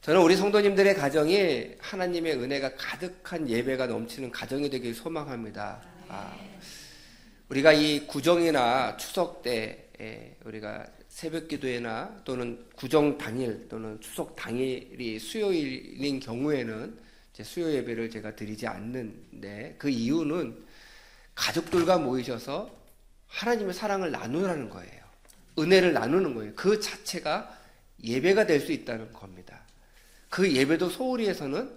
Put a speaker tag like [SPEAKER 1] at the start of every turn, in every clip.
[SPEAKER 1] 저는 우리 성도님들의 가정이 하나님의 은혜가 가득한 예배가 넘치는 가정이 되길 소망합니다. 우리가 이 구정이나 추석 때 우리가 새벽 기도회나 또는 구정 당일 또는 추석 당일이 수요일인 경우에는 이제 수요 예배를 제가 드리지 않는데, 그 이유는 가족들과 모이셔서 하나님의 사랑을 나누라는 거예요. 은혜를 나누는 거예요. 그 자체가 예배가 될 수 있다는 겁니다. 그 예배도 소홀히 해서는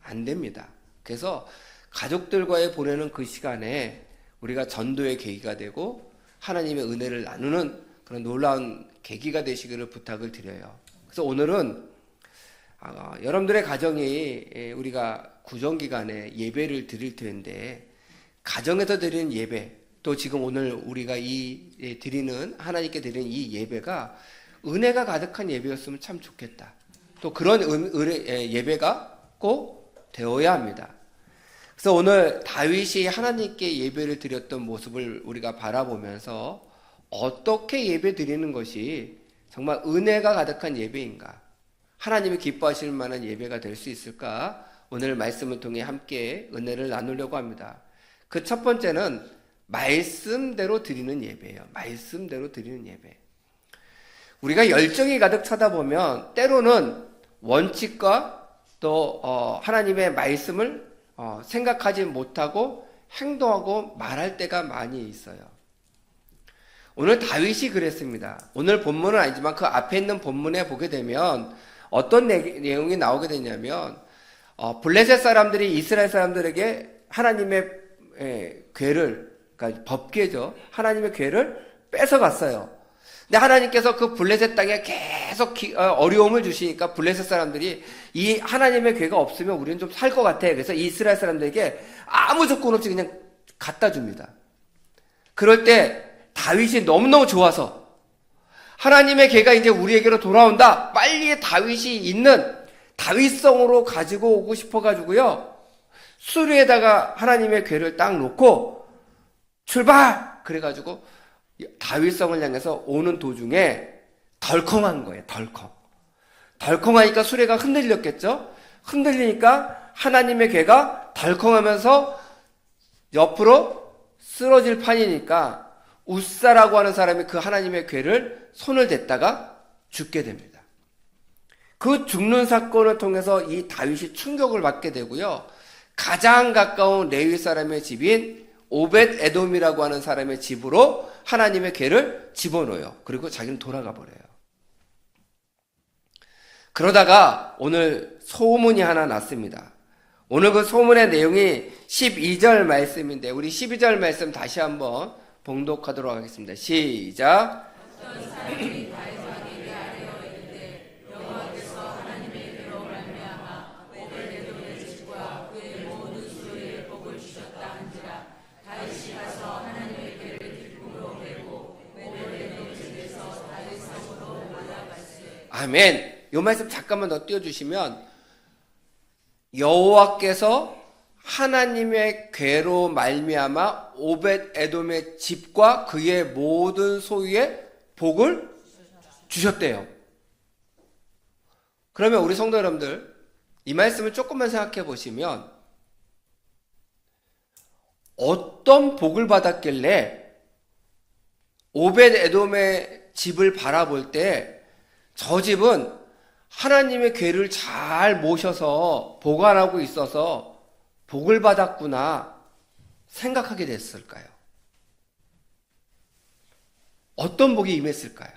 [SPEAKER 1] 안 됩니다. 그래서 가족들과의 보내는 그 시간에 우리가 전도의 계기가 되고 하나님의 은혜를 나누는 그런 놀라운 계기가 되시기를 부탁을 드려요. 그래서 오늘은 여러분들의 가정이 우리가 구정기간에 예배를 드릴 텐데, 가정에서 드리는 예배, 또 지금 오늘 우리가 드리는 하나님께 드리는 이 예배가 은혜가 가득한 예배였으면 참 좋겠다. 또 그런 예배가 꼭 되어야 합니다. 그래서 오늘 다윗이 하나님께 예배를 드렸던 모습을 우리가 바라보면서 어떻게 예배 드리는 것이 정말 은혜가 가득한 예배인가, 하나님이 기뻐하실 만한 예배가 될 수 있을까, 오늘 말씀을 통해 함께 은혜를 나누려고 합니다. 그 첫 번째는 말씀대로 드리는 예배예요. 말씀대로 드리는 예배. 우리가 열정이 가득 차다 보면 때로는 원칙과 또 하나님의 말씀을 생각하지 못하고 행동하고 말할 때가 많이 있어요. 오늘 다윗이 그랬습니다. 오늘 본문은 아니지만 그 앞에 있는 본문에 보게 되면 어떤 내용이 나오게 되냐면, 블레셋 사람들이 이스라엘 사람들에게 하나님의 궤를, 그러니까 법궤죠, 하나님의 궤를 뺏어갔어요. 근데 하나님께서 그 블레셋 땅에 계속 어려움을 주시니까 블레셋 사람들이 이 하나님의 궤가 없으면 우리는 좀 살 것 같아. 그래서 이스라엘 사람들에게 아무 조건 없이 그냥 갖다 줍니다. 그럴 때 다윗이 너무너무 좋아서, 하나님의 궤가 이제 우리에게로 돌아온다, 빨리 다윗이 있는 다윗성으로 가지고 오고 싶어가지고요, 수리에다가 하나님의 궤를 딱 놓고 출발! 그래가지고 다윗성을 향해서 오는 도중에 덜컹한 거예요. 덜컹하니까 수레가 흔들렸겠죠. 흔들리니까 하나님의 궤가 덜컹하면서 옆으로 쓰러질 판이니까 웃사라고 하는 사람이 그 하나님의 궤를 손을 댔다가 죽게 됩니다. 그 죽는 사건을 통해서 이 다윗이 충격을 받게 되고요, 가장 가까운 레위 사람의 집인 오벳 에돔이라고 하는 사람의 집으로 하나님의 궤를 집어넣어요. 그리고 자기는 돌아가 버려요. 그러다가 오늘 소문이 하나 났습니다. 오늘 그 소문의 내용이 12절 말씀인데, 우리 12절 말씀 다시 한번 봉독하도록 하겠습니다. 시작. 아멘. 이 말씀 잠깐만 더 띄워주시면, 여호와께서 하나님의 궤로 말미암아 오벳 에돔의 집과 그의 모든 소유에 복을 주셨대요. 그러면 우리 성도 여러분들, 이 말씀을 조금만 생각해 보시면, 어떤 복을 받았길래 오벳 에돔의 집을 바라볼 때 저 집은 하나님의 궤를 잘 모셔서 보관하고 있어서 복을 받았구나 생각하게 됐을까요? 어떤 복이 임했을까요?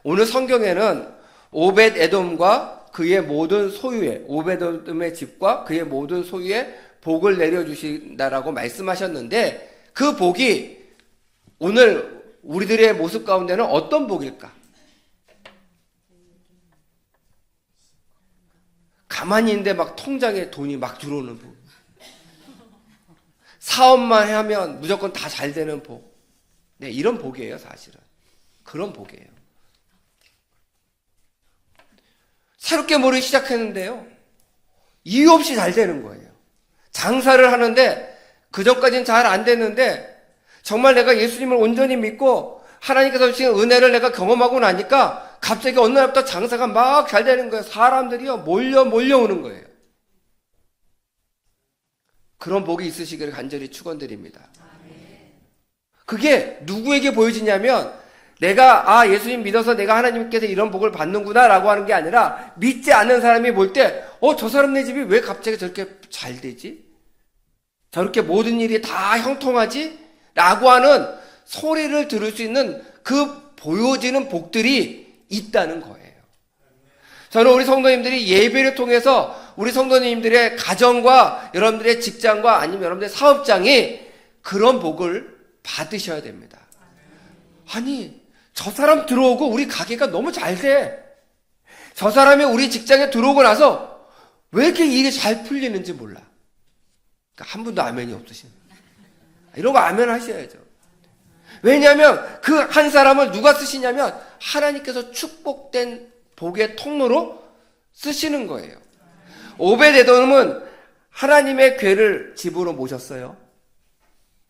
[SPEAKER 1] 오늘 성경에는 오벳 에돔과 그의 모든 소유에, 오벳 에돔의 집과 그의 모든 소유에 복을 내려주신다라고 말씀하셨는데, 그 복이 오늘 우리들의 모습 가운데는 어떤 복일까? 가만히 있는데 막 통장에 돈이 막 들어오는 복. 사업만 하면 무조건 다 잘 되는 복. 네, 이런 복이에요, 사실은. 그런 복이에요. 새롭게 뭐를 시작했는데요, 이유 없이 잘 되는 거예요. 장사를 하는데 그전까지는 잘 안 됐는데 정말 내가 예수님을 온전히 믿고 하나님께서 주신 은혜를 내가 경험하고 나니까 갑자기 어느 날부터 장사가 막 잘 되는 거예요. 사람들이요 몰려오는 거예요. 그런 복이 있으시기를 간절히 축원드립니다. 그게 누구에게 보여지냐면 내가 예수님 믿어서 내가 하나님께서 이런 복을 받는구나 라고 하는 게 아니라 믿지 않는 사람이 볼 때 저 사람네 집이 왜 갑자기 저렇게 잘 되지? 저렇게 모든 일이 다 형통하지? 라고 하는 소리를 들을 수 있는 그 보여지는 복들이 있다는 거예요. 저는 우리 성도님들이 예배를 통해서 우리 성도님들의 가정과 여러분들의 직장과 아니면 여러분들의 사업장이 그런 복을 받으셔야 됩니다. 아니, 저 사람 들어오고 우리 가게가 너무 잘 돼. 저 사람이 우리 직장에 들어오고 나서 왜 이렇게 일이 잘 풀리는지 몰라. 그러니까 한 분도 아멘이 없으시네. 이런 거 아멘 하셔야죠. 왜냐하면 그 한 사람을 누가 쓰시냐면 하나님께서 축복된 복의 통로로 쓰시는 거예요. 오벳에돔은 하나님의 궤를 집으로 모셨어요.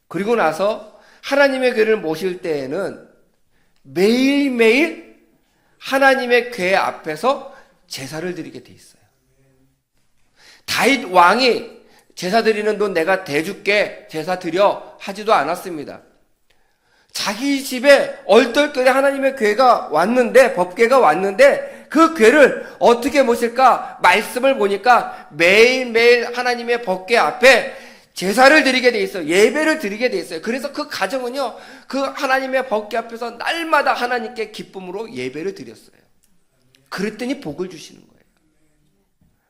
[SPEAKER 1] 그리고 나서 하나님의 궤를 모실 때에는 매일매일 하나님의 궤 앞에서 제사를 드리게 돼 있어요. 다윗 왕이 제사 드리는 돈 내가 대줄게 제사 드려 하지도 않았습니다. 자기 집에 얼떨결에 하나님의 궤가 왔는데, 법궤가 왔는데 그 궤를 어떻게 모실까? 말씀을 보니까 매일매일 하나님의 법궤 앞에 제사를 드리게 돼 있어요. 예배를 드리게 돼 있어요. 그래서 그 가정은요, 그 하나님의 법궤 앞에서 날마다 하나님께 기쁨으로 예배를 드렸어요. 그랬더니 복을 주시는 거예요.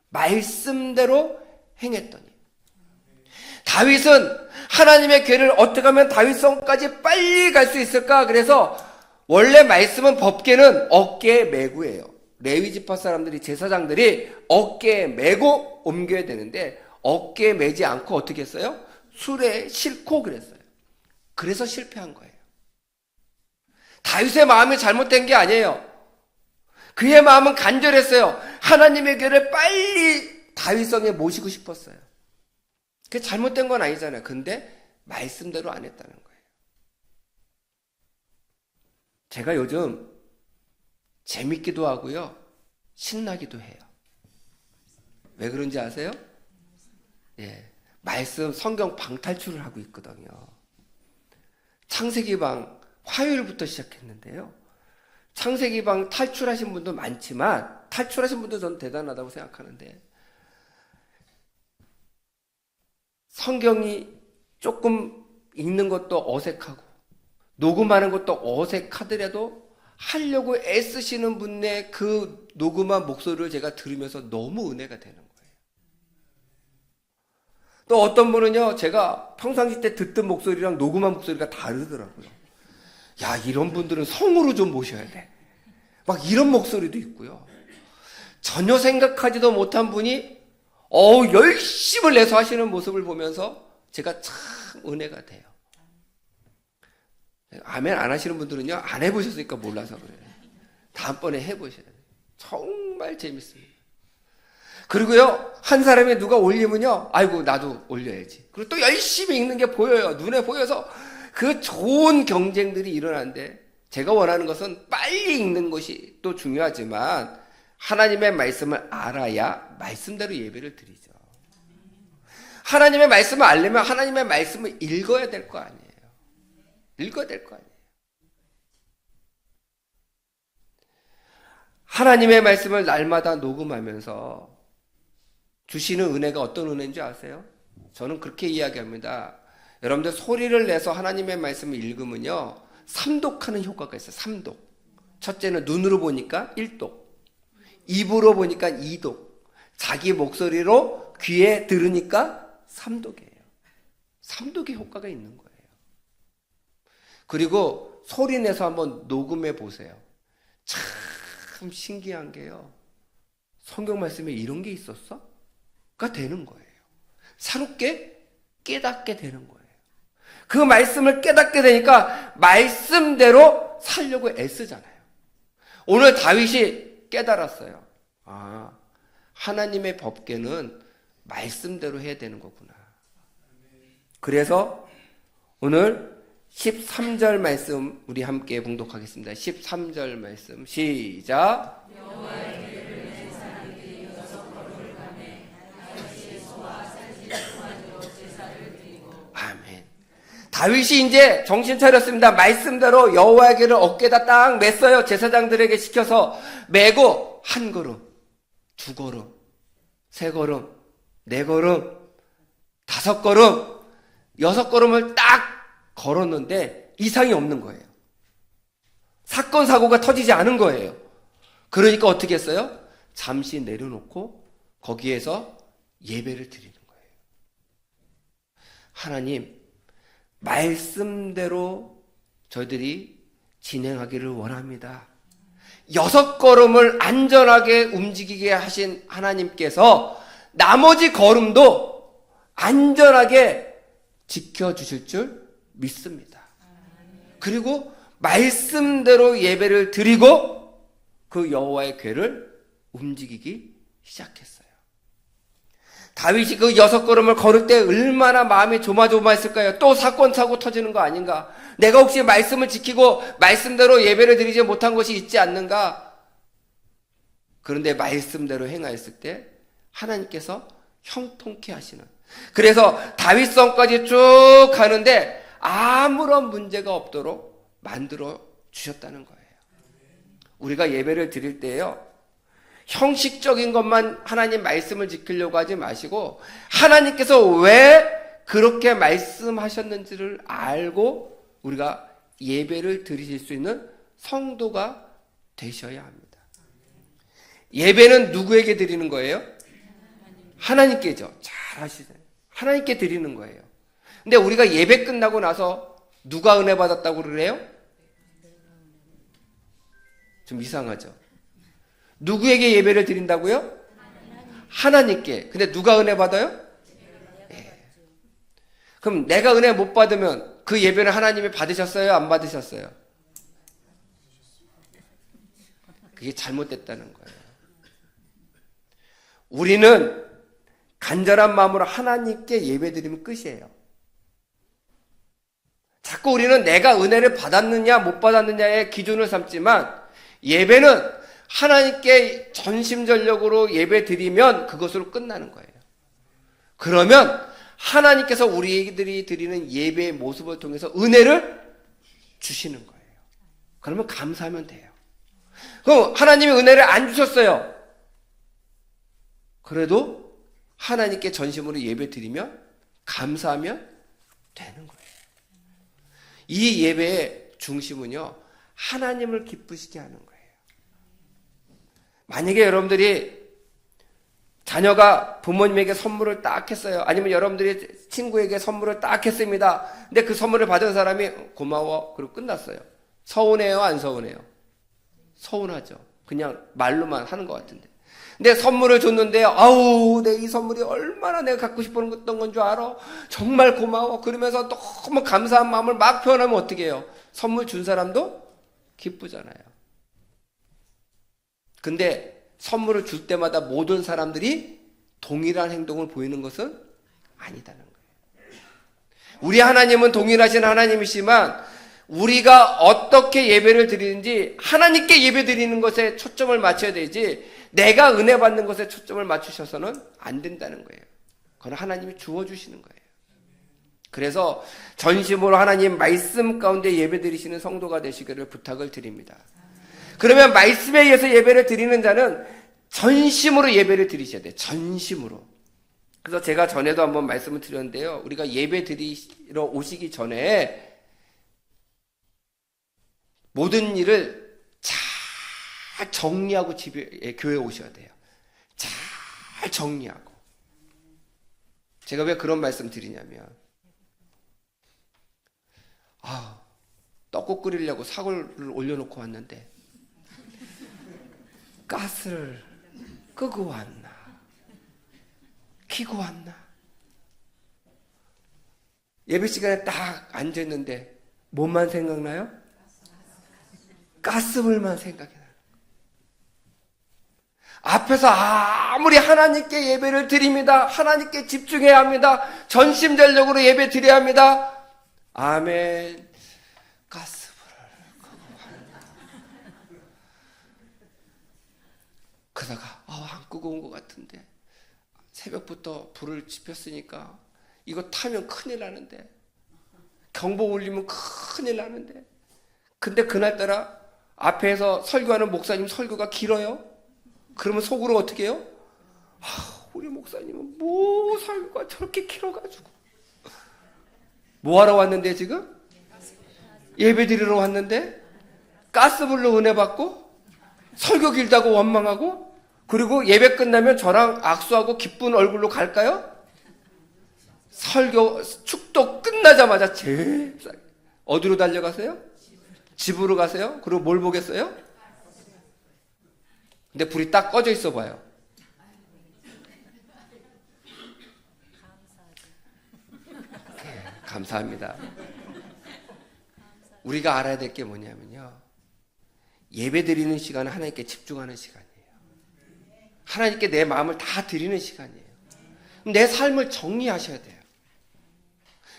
[SPEAKER 1] 말씀대로 행했더니. 다윗은 하나님의 궤를 어떻게 하면 다윗성까지 빨리 갈 수 있을까? 그래서 원래 말씀은 법궤는 어깨에 메고예요. 레위지파 사람들이, 제사장들이 어깨에 메고 옮겨야 되는데 어깨에 메지 않고 어떻게 했어요? 수레에 싣고 그랬어요. 그래서 실패한 거예요. 다윗의 마음이 잘못된 게 아니에요. 그의 마음은 간절했어요. 하나님의 궤를 빨리 다윗성에 모시고 싶었어요. 그게 잘못된 건 아니잖아요. 근데 말씀대로 안 했다는 거예요. 제가 요즘 재밌기도 하고요, 신나기도 해요. 왜 그런지 아세요? 말씀 성경 방탈출을 하고 있거든요. 창세기방 화요일부터 시작했는데요. 창세기방 탈출하신 분도 많지만 탈출하신 분도 저는 대단하다고 생각하는데, 성경이 조금 읽는 것도 어색하고 녹음하는 것도 어색하더라도 하려고 애쓰시는 분의 그 녹음한 목소리를 제가 들으면서 너무 은혜가 되는 거예요. 또 어떤 분은요, 제가 평상시 때 듣던 목소리랑 녹음한 목소리가 다르더라고요. 야, 이런 분들은 성으로 좀 모셔야 돼. 막 이런 목소리도 있고요. 전혀 생각하지도 못한 분이 열심을 내서 하시는 모습을 보면서 제가 참 은혜가 돼요. 아멘 안 하시는 분들은요, 안 해보셨으니까 몰라서 그래요. 다음번에 해보셔야 돼요. 정말 재밌습니다. 그리고요, 한 사람이 누가 올리면요, 아이고 나도 올려야지. 그리고 또 열심히 읽는 게 보여요. 눈에 보여서 그 좋은 경쟁들이 일어나는데, 제가 원하는 것은 빨리 읽는 것이 또 중요하지만 하나님의 말씀을 알아야 말씀대로 예배를 드리죠. 하나님의 말씀을 알려면 하나님의 말씀을 읽어야 될 거 아니에요. 읽어야 될 거 아니에요. 하나님의 말씀을 날마다 녹음하면서 주시는 은혜가 어떤 은혜인지 아세요? 저는 그렇게 이야기합니다. 여러분들 소리를 내서 하나님의 말씀을 읽으면요, 삼독하는 효과가 있어요. 삼독. 첫째는 눈으로 보니까 1독, 입으로 보니까 2독, 자기 목소리로 귀에 들으니까 3독이에요. 3독의 효과가 있는 거예요. 그리고 소리 내서 한번 녹음해 보세요. 참 신기한 게요, 성경 말씀에 이런 게 있었어? 가 되는 거예요. 새롭게 깨닫게 되는 거예요. 그 말씀을 깨닫게 되니까 말씀대로 살려고 애쓰잖아요. 오늘 다윗이 깨달았어요. 하나님의 법궤는 말씀대로 해야 되는 거구나. 그래서 오늘 13절 말씀 우리 함께 봉독하겠습니다. 13절 말씀 시작. 아멘. 다윗이 이제 정신 차렸습니다. 말씀대로 여호와의 궤를 어깨에다 딱 맸어요. 제사장들에게 시켜서 메고 한 걸음, 두 걸음, 세 걸음, 네 걸음, 다섯 걸음, 여섯 걸음을 딱 걸었는데 이상이 없는 거예요. 사건 사고가 터지지 않은 거예요. 그러니까 어떻게 했어요? 잠시 내려놓고 거기에서 예배를 드리는 거예요. 하나님, 말씀대로 저희들이 진행하기를 원합니다. 여섯 걸음을 안전하게 움직이게 하신 하나님께서 나머지 걸음도 안전하게 지켜주실 줄 믿습니다. 그리고 말씀대로 예배를 드리고 그 여호와의 궤를 움직이기 시작했어요. 다윗이 그 여섯 걸음을 걸을 때 얼마나 마음이 조마조마했을까요? 또 사건 사고 터지는 거 아닌가? 내가 혹시 말씀을 지키고 말씀대로 예배를 드리지 못한 것이 있지 않는가? 그런데 말씀대로 행하였을 때 하나님께서 형통케 하시는, 그래서 다윗성까지 쭉 가는데 아무런 문제가 없도록 만들어 주셨다는 거예요. 우리가 예배를 드릴 때요, 형식적인 것만 하나님 말씀을 지키려고 하지 마시고 하나님께서 왜 그렇게 말씀하셨는지를 알고 우리가 예배를 드리실 수 있는 성도가 되셔야 합니다. 예배는 누구에게 드리는 거예요? 하나님께죠. 잘 아시잖아요. 하나님께 드리는 거예요. 근데 우리가 예배 끝나고 나서 누가 은혜 받았다고 그래요? 좀 이상하죠. 누구에게 예배를 드린다고요? 하나님께. 근데 누가 은혜 받아요? 네. 그럼 내가 은혜 못 받으면 그 예배는 하나님이 받으셨어요? 안 받으셨어요? 그게 잘못됐다는 거예요. 우리는 간절한 마음으로 하나님께 예배드리면 끝이에요. 자꾸 우리는 내가 은혜를 받았느냐 못 받았느냐의 기준을 삼지만 예배는 하나님께 전심전력으로 예배드리면 그것으로 끝나는 거예요. 그러면 하나님께서 우리들이 드리는 예배의 모습을 통해서 은혜를 주시는 거예요. 그러면 감사하면 돼요. 그럼 하나님이 은혜를 안 주셨어요. 그래도 하나님께 전심으로 예배드리면 감사하면 되는 거예요. 이 예배의 중심은요, 하나님을 기쁘시게 하는 거예요. 만약에 여러분들이 자녀가 부모님에게 선물을 딱 했어요. 아니면 여러분들이 친구에게 선물을 딱 했습니다. 근데 그 선물을 받은 사람이 고마워, 그리고 끝났어요. 서운해요, 안 서운해요? 서운하죠. 그냥 말로만 하는 것 같은데. 근데 선물을 줬는데 아우, 내 이 선물이 얼마나 내가 갖고 싶었던 건 줄 알아? 정말 고마워. 그러면서 너무 감사한 마음을 막 표현하면 어떻게 해요? 선물 준 사람도 기쁘잖아요. 근데 선물을 줄 때마다 모든 사람들이 동일한 행동을 보이는 것은 아니다는 거예요. 우리 하나님은 동일하신 하나님이시지만 우리가 어떻게 예배를 드리는지 하나님께 예배 드리는 것에 초점을 맞춰야 되지, 내가 은혜 받는 것에 초점을 맞추셔서는 안 된다는 거예요. 그건 하나님이 주어주시는 거예요. 그래서 전심으로 하나님 말씀 가운데 예배 드리시는 성도가 되시기를 부탁을 드립니다. 그러면 말씀에 의해서 예배를 드리는 자는 전심으로 예배를 드리셔야 돼요. 전심으로. 그래서 제가 전에도 한번 말씀을 드렸는데요, 우리가 예배 드리러 오시기 전에 모든 일을 잘 정리하고 교회에 오셔야 돼요. 잘 정리하고. 제가 왜 그런 말씀 드리냐면, 떡국 끓이려고 사골을 올려놓고 왔는데 가스를 끄고 왔나 켜고 왔나, 예배 시간에 딱 앉았는데 뭐만 생각나요? 가스불만 생각이 나요. 앞에서 아무리 하나님께 예배를 드립니다, 하나님께 집중해야 합니다, 전심전력으로 예배 드려야 합니다, 아멘, 가다가 안 끄고 온 것 같은데 새벽부터 불을 지폈으니까 이거 타면 큰일 나는데, 경보 울리면 큰일 나는데. 근데 그날따라 앞에서 설교하는 목사님 설교가 길어요. 그러면 속으로 어떻게 해요? 우리 목사님은 뭐 설교가 저렇게 길어가지고. 뭐 하러 왔는데 지금? 예배 드리러 왔는데? 가스불로 은혜 받고? 설교 길다고 원망하고? 그리고 예배 끝나면 저랑 악수하고 기쁜 얼굴로 갈까요? 설교 축도 끝나자마자 제일 싸게 어디로 달려가세요? 집으로 가세요? 그리고 뭘 보겠어요? 근데 불이 딱 꺼져 있어 봐요. 감사합니다. 우리가 알아야 될 게 뭐냐면요, 예배 드리는 시간은 하나님께 집중하는 시간이에요. 하나님께 내 마음을 다 드리는 시간이에요. 내 삶을 정리하셔야 돼요.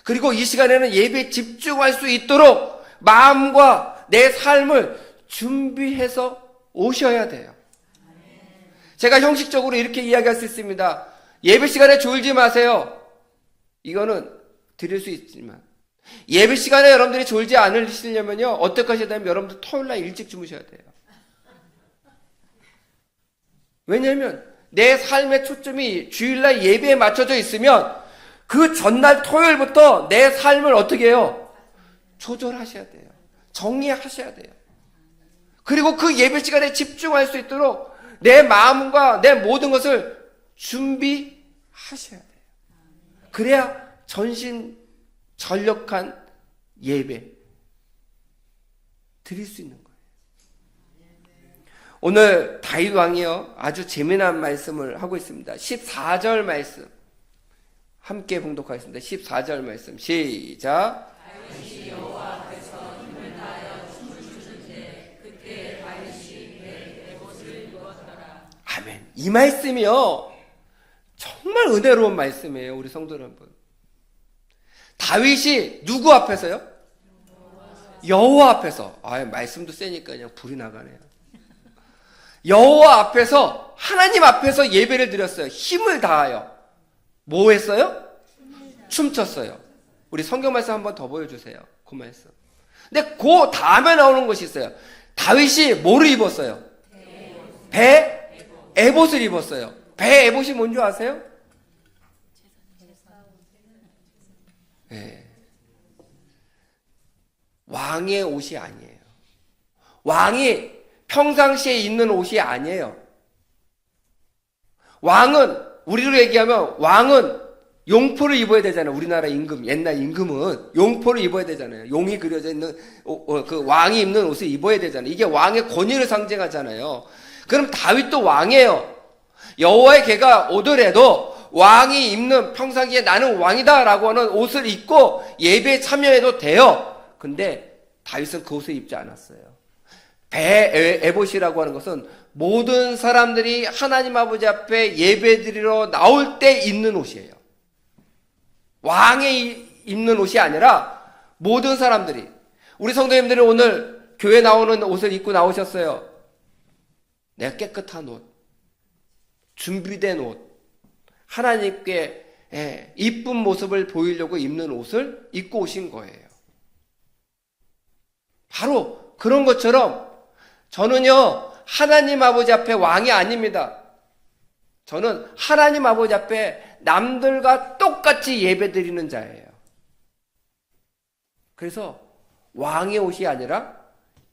[SPEAKER 1] 그리고 이 시간에는 예배에 집중할 수 있도록 마음과 내 삶을 준비해서 오셔야 돼요. 제가 형식적으로 이렇게 이야기할 수 있습니다. 예배 시간에 졸지 마세요. 이거는 드릴 수 있지만, 예배 시간에 여러분들이 졸지 않으시려면요, 어떻게 하셔야 되냐면 여러분들 토요일날 일찍 주무셔야 돼요. 왜냐하면 내 삶의 초점이 주일날 예배에 맞춰져 있으면 그 전날 토요일부터 내 삶을 어떻게 해요? 조절하셔야 돼요. 정리하셔야 돼요. 그리고 그 예배 시간에 집중할 수 있도록 내 마음과 내 모든 것을 준비하셔야 돼요. 그래야 전심전력한 예배 드릴 수 있는 거예요. 오늘 다윗 왕이요, 아주 재미난 말씀을 하고 있습니다. 14절 말씀 함께 봉독하겠습니다. 14절 말씀 시작. 다윗이 여호와 앞에서 힘을 다하여 춤을 추는데 그때 다윗이 에봇을 입었더라. 아멘. 이 말씀이요, 정말 은혜로운 말씀이에요. 우리 성도 여러분, 다윗이 누구 앞에서요? 여호와 앞에서. 말씀도 세니까 그냥 불이 나가네요. 여호와 앞에서, 하나님 앞에서 예배를 드렸어요. 힘을 다하여. 뭐 했어요? 춤췄어요. 우리 성경 말씀 한번 더 보여주세요. 그 말씀. 근데 그 다음에 나오는 것이 있어요. 다윗이 뭐를 입었어요? 배 에봇을 입었어요. 배 에봇이 뭔지 아세요? 네. 왕의 옷이 아니에요. 왕이 평상시에 입는 옷이 아니에요. 왕은, 우리로 얘기하면 왕은 용포를 입어야 되잖아요. 우리나라 임금, 옛날 임금은 용포를 입어야 되잖아요. 용이 그려져 있는 그 왕이 입는 옷을 입어야 되잖아요. 이게 왕의 권위를 상징하잖아요. 그럼 다윗도 왕이에요. 여호와의 개가 오더라도 왕이 입는, 평상시에 나는 왕이다라고 하는 옷을 입고 예배에 참여해도 돼요. 근데 다윗은 그 옷을 입지 않았어요. 배 에봇이라고 하는 것은 모든 사람들이 하나님 아버지 앞에 예배드리러 나올 때 입는 옷이에요. 왕이 입는 옷이 아니라 모든 사람들이, 우리 성도님들이 오늘 교회 나오는 옷을 입고 나오셨어요. 내가 깨끗한 옷, 준비된 옷, 하나님께 이쁜 모습을 보이려고 입는 옷을 입고 오신 거예요. 바로 그런 것처럼 저는요, 하나님 아버지 앞에 왕이 아닙니다. 저는 하나님 아버지 앞에 남들과 똑같이 예배드리는 자예요. 그래서 왕의 옷이 아니라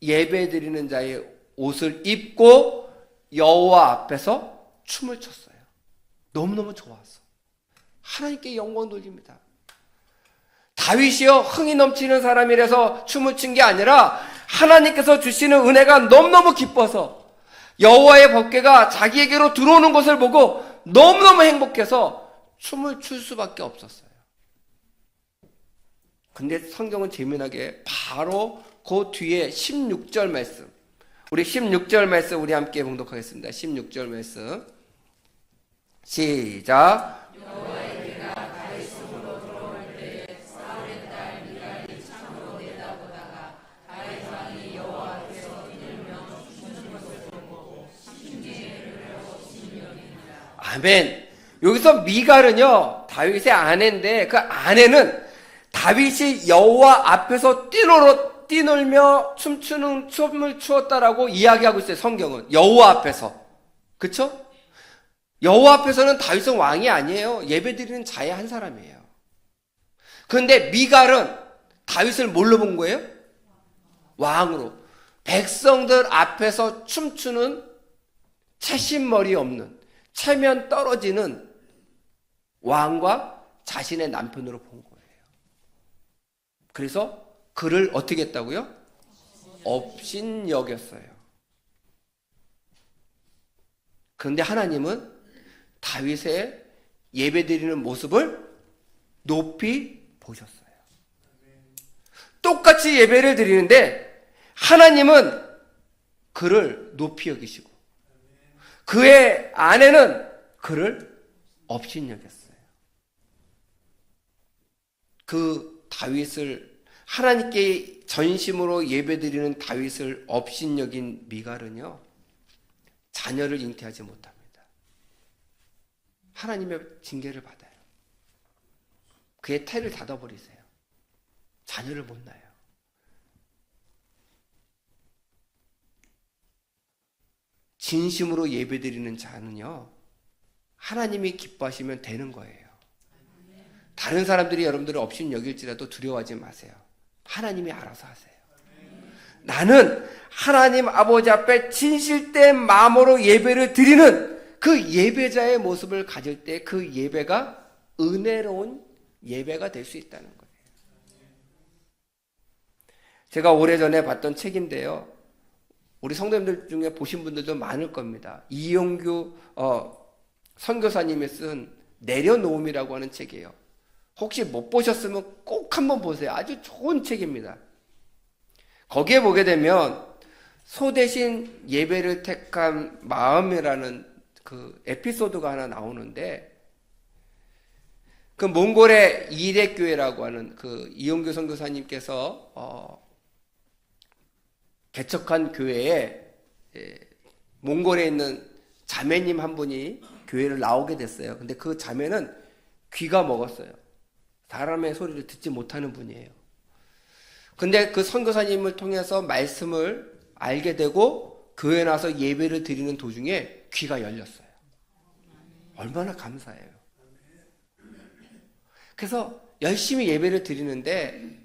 [SPEAKER 1] 예배드리는 자의 옷을 입고 여호와 앞에서 춤을 췄어요. 너무너무 좋았어. 하나님께 영광 돌립니다. 다윗이요, 흥이 넘치는 사람이라서 춤을 춘 게 아니라 하나님께서 주시는 은혜가 너무너무 기뻐서 여호와의 법궤가 자기에게로 들어오는 것을 보고 너무너무 행복해서 춤을 출 수밖에 없었어요. 근데 성경은 재미나게 바로 그 뒤에 16절 말씀, 우리 16절 말씀 우리 함께 봉독하겠습니다. 16절 말씀 시작. 아멘. 여기서 미갈은요, 다윗의 아내인데 그 아내는 다윗이 여호와 앞에서 뛰놀며 춤추는 춤을 추었다라고 이야기하고 있어요. 성경은 여호와 앞에서. 그렇죠? 여호와 앞에서는 다윗은 왕이 아니에요. 예배드리는 자의 한 사람이에요. 그런데 미갈은 다윗을 뭘로 본 거예요? 왕으로. 백성들 앞에서 춤추는 채신머리 없는, 체면 떨어지는 왕과 자신의 남편으로 본 거예요. 그래서 그를 어떻게 했다고요? 업신여겼어요. 그런데 하나님은 다윗의 예배드리는 모습을 높이 보셨어요. 똑같이 예배를 드리는데 하나님은 그를 높이 여기시고 그의 아내는 그를 업신여겼어요. 그 다윗을 하나님께 전심으로 예배드리는 다윗을 업신여긴 미갈은요, 자녀를 잉태하지 못합니다. 하나님의 징계를 받아요. 그의 태를 닫아버리세요. 자녀를 못 낳아요. 진심으로 예배드리는 자는요, 하나님이 기뻐하시면 되는 거예요. 다른 사람들이 여러분들을 업신 여길지라도 두려워하지 마세요. 하나님이 알아서 하세요. 나는 하나님 아버지 앞에 진실된 마음으로 예배를 드리는 그 예배자의 모습을 가질 때 그 예배가 은혜로운 예배가 될 수 있다는 거예요. 제가 오래전에 봤던 책인데요, 우리 성도님들 중에 보신 분들도 많을 겁니다. 이용규 선교사님이 쓴 내려놓음이라고 하는 책이에요. 혹시 못 보셨으면 꼭 한번 보세요. 아주 좋은 책입니다. 거기에 보게 되면 소 대신 예배를 택한 마음이라는 그 에피소드가 하나 나오는데, 그 몽골의 이레교회라고 하는 그 이용규 선교사님께서 개척한 교회에 몽골에 있는 자매님 한 분이 교회를 나오게 됐어요. 근데 그 자매는 귀가 먹었어요. 사람의 소리를 듣지 못하는 분이에요. 근데 그 선교사님을 통해서 말씀을 알게 되고 교회에 나와서 예배를 드리는 도중에 귀가 열렸어요. 얼마나 감사해요. 그래서 열심히 예배를 드리는데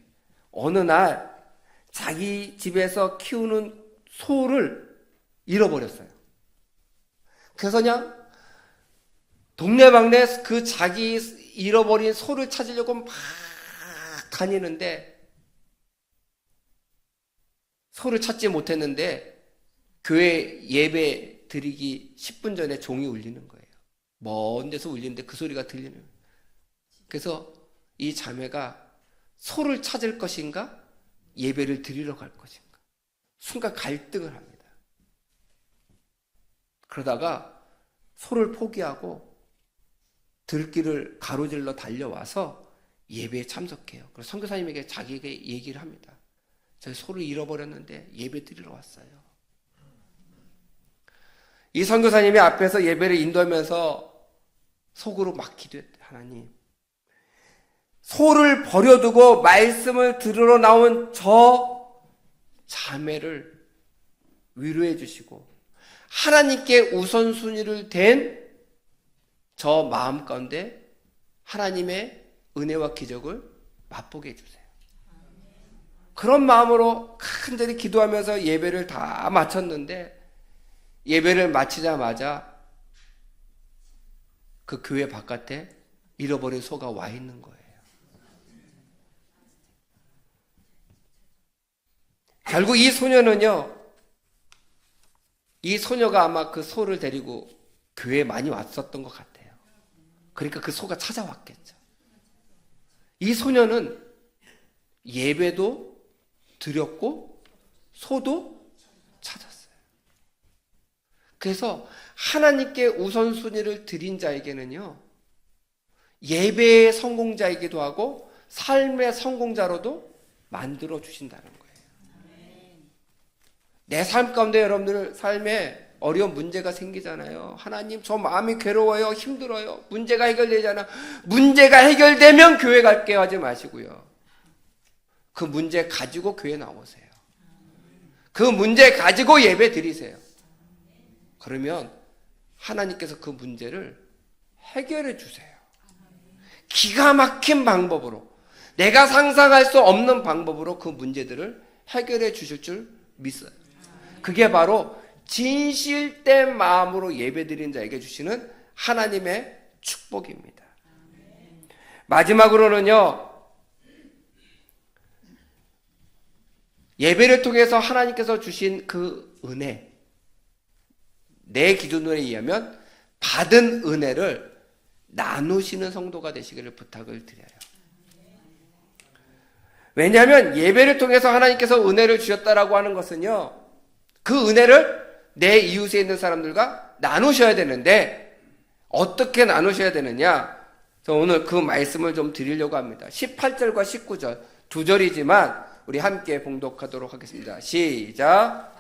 [SPEAKER 1] 어느 날 자기 집에서 키우는 소를 잃어버렸어요. 그래서 그냥 동네방네 그 자기 잃어버린 소를 찾으려고 막 다니는데 소를 찾지 못했는데 교회 예배 드리기 10분 전에 종이 울리는 거예요. 먼 데서 울리는데 그 소리가 들리는 거예요. 그래서 이 자매가 소를 찾을 것인가? 예배를 드리러 갈 것인가? 순간 갈등을 합니다. 그러다가 소를 포기하고 들길을 가로질러 달려와서 예배에 참석해요. 그래서 선교사님에게 자기에게 얘기를 합니다. 저희 소를 잃어버렸는데 예배 드리러 왔어요. 이 선교사님이 앞에서 예배를 인도하면서 속으로 막 기도했대요. 하나님, 소를 버려두고 말씀을 들으러 나온 저 자매를 위로해 주시고 하나님께 우선순위를 댄 저 마음 가운데 하나님의 은혜와 기적을 맛보게 해주세요. 그런 마음으로 간절히 기도하면서 예배를 다 마쳤는데 예배를 마치자마자 그 교회 바깥에 잃어버린 소가 와 있는 거예요. 결국 이 소녀는요, 이 소녀가 아마 그 소를 데리고 교회에 많이 왔었던 것 같아요. 그러니까 그 소가 찾아왔겠죠. 이 소녀는 예배도 드렸고 소도 찾았어요. 그래서 하나님께 우선순위를 드린 자에게는요, 예배의 성공자이기도 하고 삶의 성공자로도 만들어 주신다는 거예요. 내 삶 가운데 여러분들 삶에 어려운 문제가 생기잖아요. 하나님, 저 마음이 괴로워요. 힘들어요. 문제가 해결되잖아. 문제가 해결되면 교회 갈게요 하지 마시고요. 그 문제 가지고 교회 나오세요. 그 문제 가지고 예배 드리세요. 그러면 하나님께서 그 문제를 해결해 주세요. 기가 막힌 방법으로, 내가 상상할 수 없는 방법으로 그 문제들을 해결해 주실 줄 믿어요. 그게 바로 진실된 마음으로 예배드리는 자에게 주시는 하나님의 축복입니다. 마지막으로는요, 예배를 통해서 하나님께서 주신 그 은혜, 내 기준으로 의하면 받은 은혜를 나누시는 성도가 되시기를 부탁을 드려요. 왜냐하면 예배를 통해서 하나님께서 은혜를 주셨다라고 하는 것은요, 그 은혜를 내 이웃에 있는 사람들과 나누셔야 되는데, 어떻게 나누셔야 되느냐? 그래서 오늘 그 말씀을 좀 드리려고 합니다. 18절과 19절, 두 절이지만 우리 함께 봉독하도록 하겠습니다. 시작.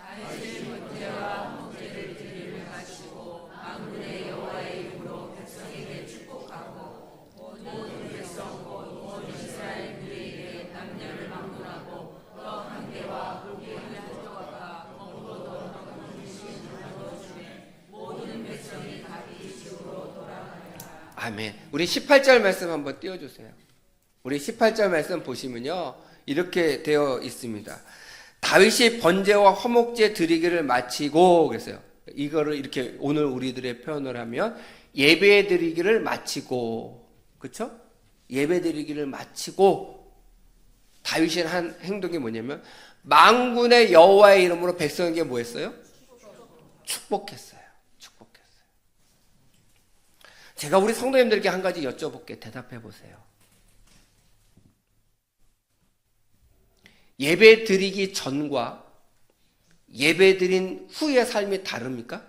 [SPEAKER 1] 아멘. 우리 18절 말씀 한번 띄워주세요. 우리 18절 말씀 보시면요, 이렇게 되어 있습니다. 다윗이 번제와 화목제 드리기를 마치고, 그랬어요. 이거를 이렇게 오늘 우리들의 표현을 하면 예배 드리기를 마치고, 그렇죠? 예배 드리기를 마치고 다윗이 한 행동이 뭐냐면 만군의 여호와의 이름으로 백성에게 뭐 했어요? 축복했어요. 제가 우리 성도님들께 한 가지 여쭤볼게. 대답해 보세요. 예배 드리기 전과 예배 드린 후의 삶이 다릅니까?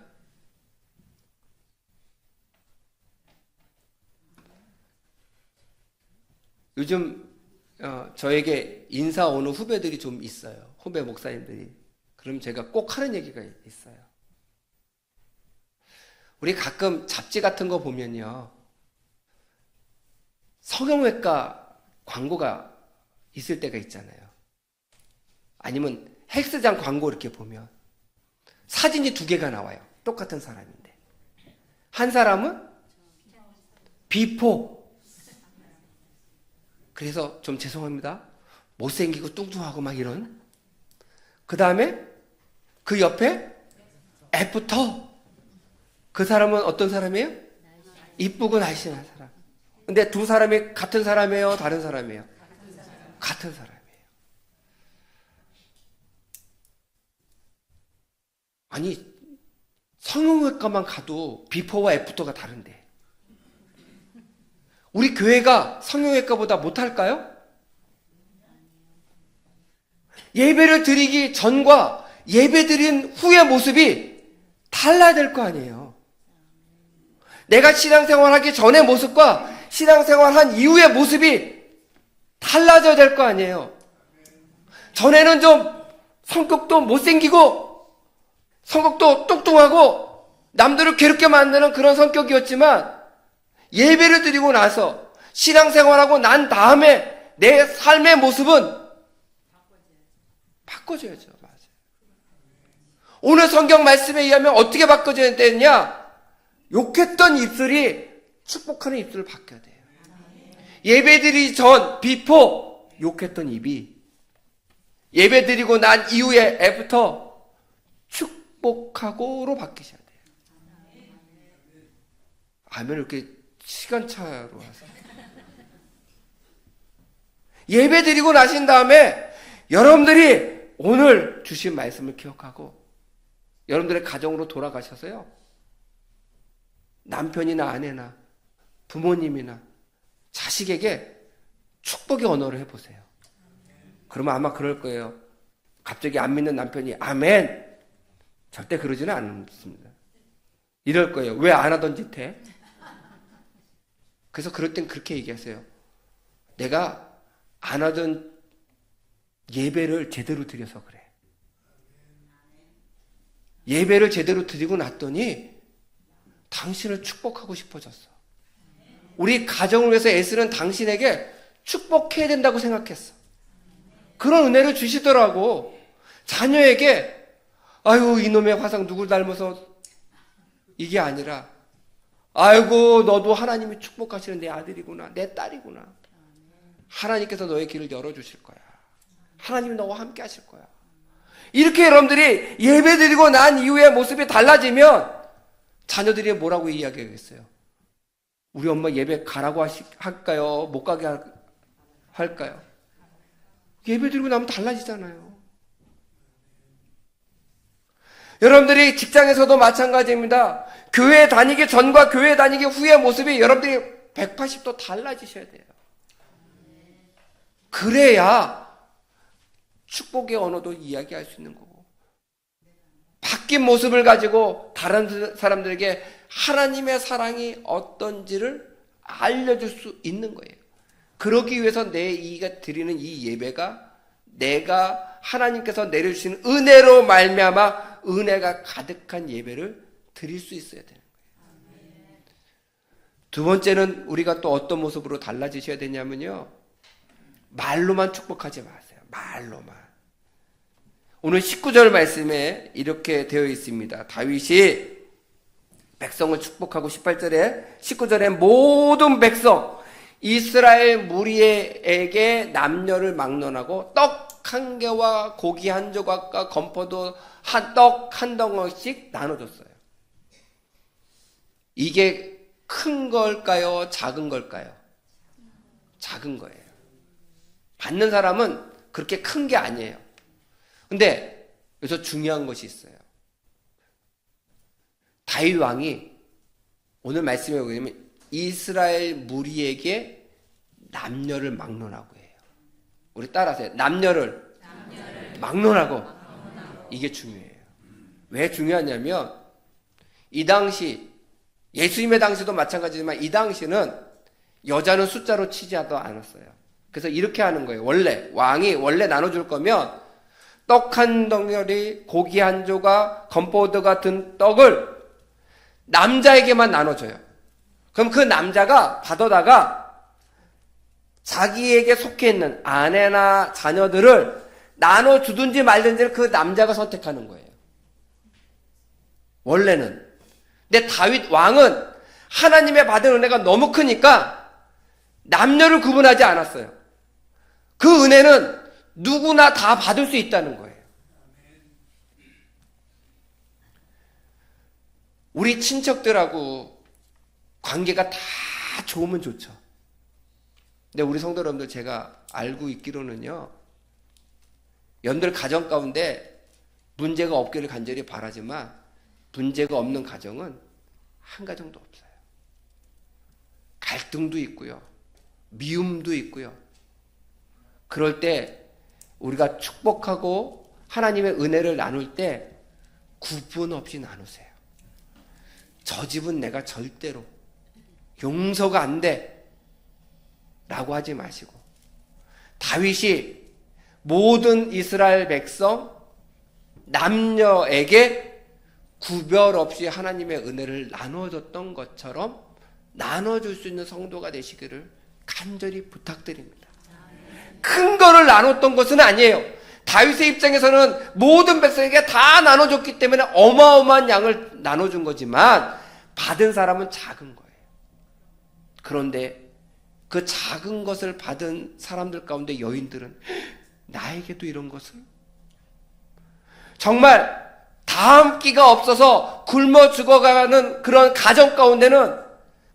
[SPEAKER 1] 요즘 저에게 인사 오는 후배들이 좀 있어요. 후배 목사님들이. 그럼 제가 꼭 하는 얘기가 있어요. 우리 가끔 잡지 같은 거 보면요, 성형외과 광고가 있을 때가 있잖아요. 아니면 헬스장 광고 이렇게 보면 사진이 두 개가 나와요. 똑같은 사람인데. 한 사람은 비포. 그래서 좀 죄송합니다, 못생기고 뚱뚱하고 막 이런. 그 다음에 그 옆에 애프터. 그 사람은 어떤 사람이에요? 이쁘고 날씬한 사람. 근데 두 사람이 같은 사람이에요? 다른 사람이에요? 같은 사람이에요. 아니, 성형외과만 가도 비포와 애프터가 다른데 우리 교회가 성형외과보다 못할까요? 예배를 드리기 전과 예배 드린 후의 모습이 달라야 될 거 아니에요. 내가 신앙생활하기 전의 모습과 신앙생활한 이후의 모습이 달라져야 될 거 아니에요. 전에는 좀 성격도 못생기고 성격도 뚱뚱하고 남들을 괴롭게 만드는 그런 성격이었지만, 예배를 드리고 나서 신앙생활하고 난 다음에 내 삶의 모습은 바꿔줘야죠. 맞아요. 오늘 성경 말씀에 의하면 어떻게 바꿔줘야 되느냐? 욕했던 입술이 축복하는 입술로 바뀌어야 돼요. 예배드리기 전 비포 욕했던 입이 예배드리고 난 이후에 애프터 축복하고로 바뀌셔야 돼요. 아멘. 이렇게 시간차로 하세요. 예배드리고 나신 다음에 여러분들이 오늘 주신 말씀을 기억하고 여러분들의 가정으로 돌아가셔서요, 남편이나 아내나 부모님이나 자식에게 축복의 언어를 해보세요. 그러면 아마 그럴 거예요. 갑자기 안 믿는 남편이 아멘! 절대 그러지는 않습니다. 이럴 거예요. 왜 안 하던 짓 해? 그래서 그럴 땐 그렇게 얘기하세요. 내가 안 하던 예배를 제대로 드려서 그래. 예배를 제대로 드리고 났더니 당신을 축복하고 싶어졌어. 우리 가정을 위해서 애쓰는 당신에게 축복해야 된다고 생각했어. 그런 은혜를 주시더라고. 자녀에게 아유 이놈의 화상 누굴 닮아서, 이게 아니라 아이고 너도 하나님이 축복하시는 내 아들이구나, 내 딸이구나. 하나님께서 너의 길을 열어주실 거야. 하나님이 너와 함께 하실 거야. 이렇게 여러분들이 예배드리고 난 이후에 모습이 달라지면 자녀들이 뭐라고 이야기하겠어요? 우리 엄마 예배 가라고 할까요? 못 가게 할까요? 예배드리고 나면 달라지잖아요. 여러분들이 직장에서도 마찬가지입니다. 교회 다니기 전과 교회 다니기 후의 모습이 여러분들이 180도 달라지셔야 돼요. 그래야 축복의 언어도 이야기할 수 있는 거고, 바뀐 모습을 가지고 다른 사람들에게 하나님의 사랑이 어떤지를 알려줄 수 있는 거예요. 그러기 위해서 내가 드리는 이 예배가 내가 하나님께서 내려주신 은혜로 말미암아 은혜가 가득한 예배를 드릴 수 있어야 되는 거예요. 두 번째는 우리가 또 어떤 모습으로 달라지셔야 되냐면요, 말로만 축복하지 마세요. 말로만. 오늘 19절 말씀에 이렇게 되어 있습니다. 다윗이 백성을 축복하고 18절에 19절에 모든 백성 이스라엘 무리에게 남녀를 막론하고 떡 한 개와 고기 한 조각과 건포도 떡 한 덩어리씩 나눠줬어요. 이게 큰 걸까요? 작은 걸까요? 작은 거예요. 받는 사람은 그렇게 큰 게 아니에요. 근데 여기서 중요한 것이 있어요. 다윗 왕이 오늘 말씀에 보면 이스라엘 무리에게 남녀를 막론하고 해요. 우리 따라하세요. 남녀를 막론하고. 이게 중요해요. 왜 중요하냐면 이 당시, 예수님의 당시도 마찬가지지만 이 당시는 여자는 숫자로 치지도 않았어요. 그래서 이렇게 하는 거예요. 왕이 원래 나눠줄 거면 떡 한 덩어리, 고기 한 조각, 건포도 같은 떡을 남자에게만 나눠줘요. 그럼 그 남자가 받아다가 자기에게 속해 있는 아내나 자녀들을 나눠주든지 말든지를 그 남자가 선택하는 거예요. 원래는. 근데 다윗 왕은 하나님의 받은 은혜가 너무 크니까 남녀를 구분하지 않았어요. 그 은혜는 누구나 다 받을 수 있다는 거예요. 우리 친척들하고 관계가 다 좋으면 좋죠. 근데 우리 성도 여러분들, 제가 알고 있기로는요, 연들 가정 가운데 문제가 없기를 간절히 바라지만 문제가 없는 가정은 한 가정도 없어요. 갈등도 있고요, 미움도 있고요. 그럴 때 우리가 축복하고 하나님의 은혜를 나눌 때 구분 없이 나누세요. 저 집은 내가 절대로 용서가 안 돼 라고 하지 마시고, 다윗이 모든 이스라엘 백성 남녀에게 구별 없이 하나님의 은혜를 나눠줬던 것처럼 나눠줄 수 있는 성도가 되시기를 간절히 부탁드립니다. 큰 거를 나눴던 것은 아니에요. 다윗의 입장에서는 모든 백성에게 다 나눠줬기 때문에 어마어마한 양을 나눠준 거지만 받은 사람은 작은 거예요. 그런데 그 작은 것을 받은 사람들 가운데 여인들은 나에게도 이런 것을? 정말 다음 끼가 없어서 굶어 죽어가는 그런 가정 가운데는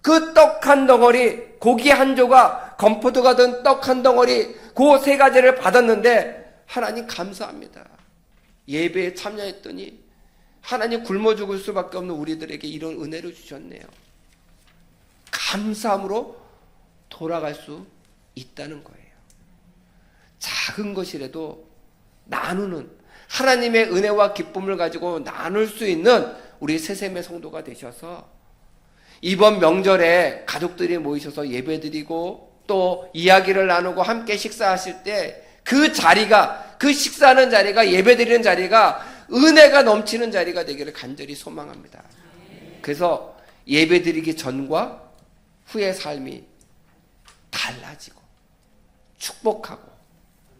[SPEAKER 1] 그 떡 한 덩어리, 고기 한 조각, 건포도가 든 떡 한 덩어리, 그 세 가지를 받았는데 하나님 감사합니다. 예배에 참여했더니 하나님 굶어 죽을 수밖에 없는 우리들에게 이런 은혜를 주셨네요. 감사함으로 돌아갈 수 있다는 거예요. 작은 것이라도 나누는, 하나님의 은혜와 기쁨을 가지고 나눌 수 있는 우리 새샘의 성도가 되셔서 이번 명절에 가족들이 모이셔서 예배드리고 또 이야기를 나누고 함께 식사하실 때 그 자리가, 그 식사하는 자리가, 예배드리는 자리가 은혜가 넘치는 자리가 되기를 간절히 소망합니다. 그래서 예배드리기 전과 후의 삶이 달라지고 축복하고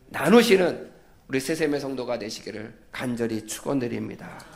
[SPEAKER 1] 나누시는 우리 세세매 성도가 되시기를 간절히 축원드립니다.